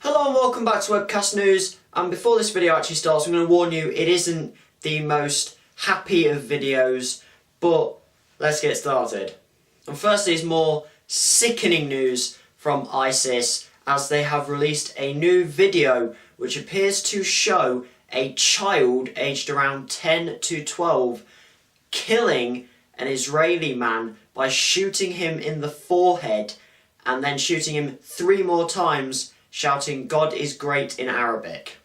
Hello and welcome back to Webcast News, and before this video actually starts I'm going to warn you it isn't the most happy of videos, but let's get started. And firstly is more sickening news from ISIS, as they have released a new video which appears to show a child aged around 10 to 12 killing an Israeli man by shooting him in the forehead and then shooting him 3 more times, shouting "God is great" in Arabic.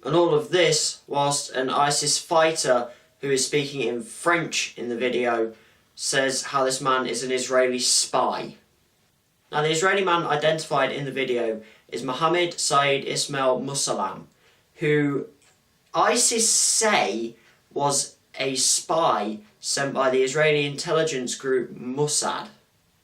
And all of this whilst an ISIS fighter who is speaking in French in the video says how this man is an Israeli spy. Now the Israeli man identified in the video is Mohammed Saeed Ismail Musallam, who ISIS say was a spy sent by the Israeli intelligence group Mossad.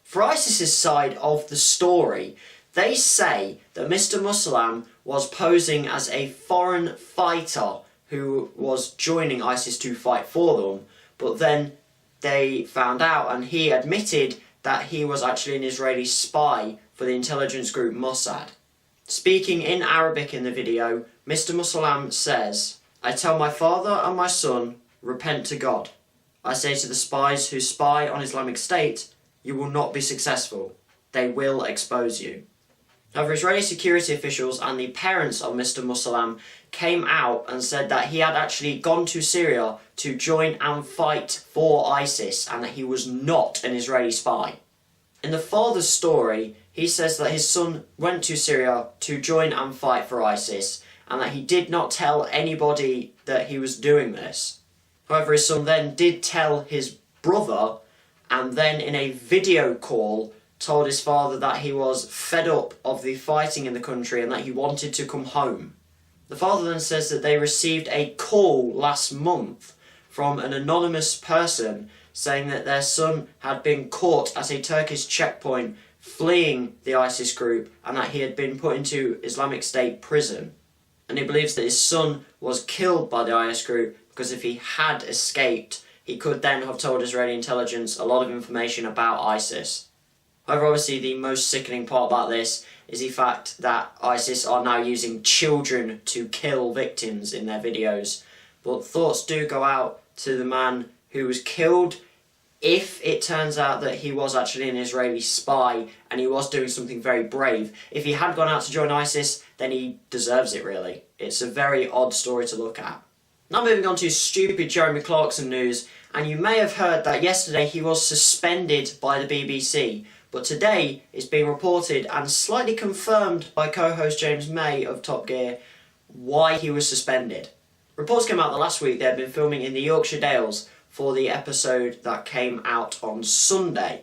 For ISIS's side of the story, they say that Mr. Musallam was posing as a foreign fighter who was joining ISIS to fight for them, but then they found out and he admitted that he was actually an Israeli spy for the intelligence group Mossad. Speaking in Arabic in the video, Mr. Musallam says, "I tell my father and my son, repent to God. I say to the spies who spy on Islamic State, you will not be successful. They will expose you." However, Israeli security officials and the parents of Mr. Musallam came out and said that he had actually gone to Syria to join and fight for ISIS and that he was not an Israeli spy. In the father's story, he says that his son went to Syria to join and fight for ISIS and that he did not tell anybody that he was doing this. However, his son then did tell his brother, and then in a video call told his father that he was fed up of the fighting in the country and that he wanted to come home. The father then says that they received a call last month from an anonymous person saying that their son had been caught at a Turkish checkpoint fleeing the ISIS group and that he had been put into Islamic State prison. And he believes that his son was killed by the IS group because if he had escaped, he could then have told Israeli intelligence a lot of information about ISIS. However, obviously the most sickening part about this is the fact that ISIS are now using children to kill victims in their videos. But thoughts do go out to the man who was killed if it turns out that he was actually an Israeli spy and he was doing something very brave. If he had gone out to join ISIS, then he deserves it really. It's a very odd story to look at. Now moving on to stupid Jeremy Clarkson news, and you may have heard that yesterday he was suspended by the BBC, but today it's being reported and slightly confirmed by co-host James May of Top Gear why he was suspended. Reports came out that last week they had been filming in the Yorkshire Dales for the episode that came out on Sunday,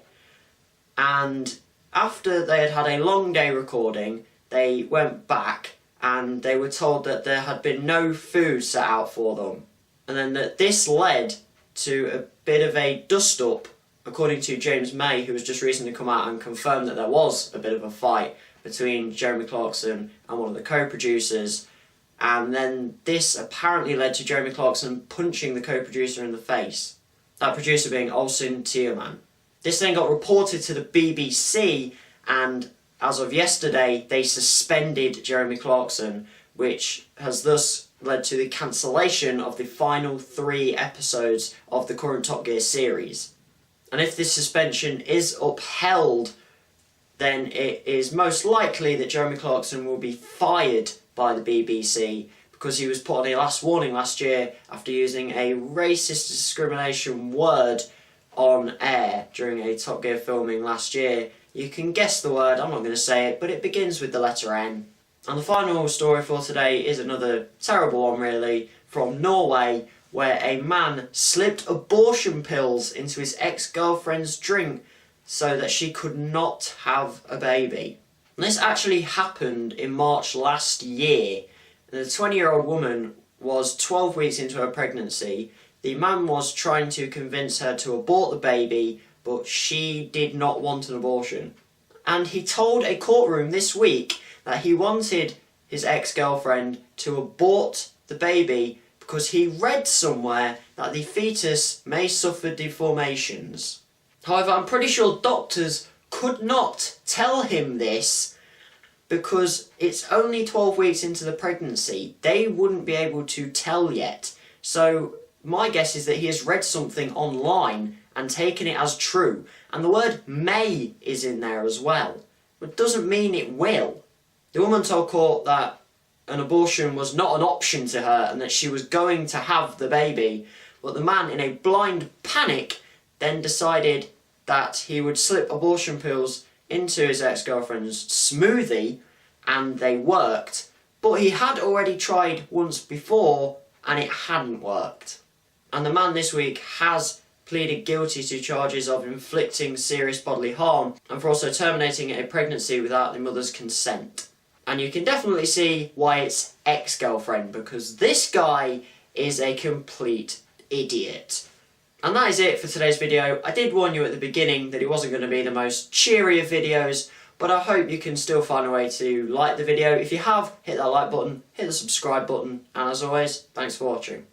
and after they had had a long day recording they went back and they were told that there had been no food set out for them, and then that this led to a bit of a dust-up, according to James May, who has just recently come out and confirmed that there was a bit of a fight between Jeremy Clarkson and one of the co-producers, and then this apparently led to Jeremy Clarkson punching the co-producer in the face, that producer being Olsen Tierman. This then got reported to the BBC, and as of yesterday, they suspended Jeremy Clarkson, which has thus led to the cancellation of the final 3 episodes of the current Top Gear series. And if this suspension is upheld, then it is most likely that Jeremy Clarkson will be fired by the BBC because he was put on a last warning last year after using a racist discrimination word on air during a Top Gear filming last year. You can guess the word, I'm not going to say it, but it begins with the letter N. And the final story for today is another terrible one really, from Norway, where a man slipped abortion pills into his ex-girlfriend's drink so that she could not have a baby. And this actually happened in March last year. The 20-year-old woman was 12 weeks into her pregnancy. The man was trying to convince her to abort the baby, but she did not want an abortion. And he told a courtroom this week that he wanted his ex-girlfriend to abort the baby because he read somewhere that the fetus may suffer deformations. However, I'm pretty sure doctors could not tell him this because it's only 12 weeks into the pregnancy. They wouldn't be able to tell yet. So my guess is that he has read something online and taken it as true. And the word may is in there as well. But it doesn't mean it will. The woman told court that an abortion was not an option to her and that she was going to have the baby. But the man, in a blind panic, then decided that he would slip abortion pills into his ex-girlfriend's smoothie, and they worked. But he had already tried once before and it hadn't worked. And the man this week has pleaded guilty to charges of inflicting serious bodily harm and for also terminating a pregnancy without the mother's consent. And you can definitely see why it's ex-girlfriend, because this guy is a complete idiot. And that is it for today's video. I did warn you at the beginning that it wasn't going to be the most cheery of videos, but I hope you can still find a way to like the video. If you have, hit that like button, hit the subscribe button, and as always, thanks for watching.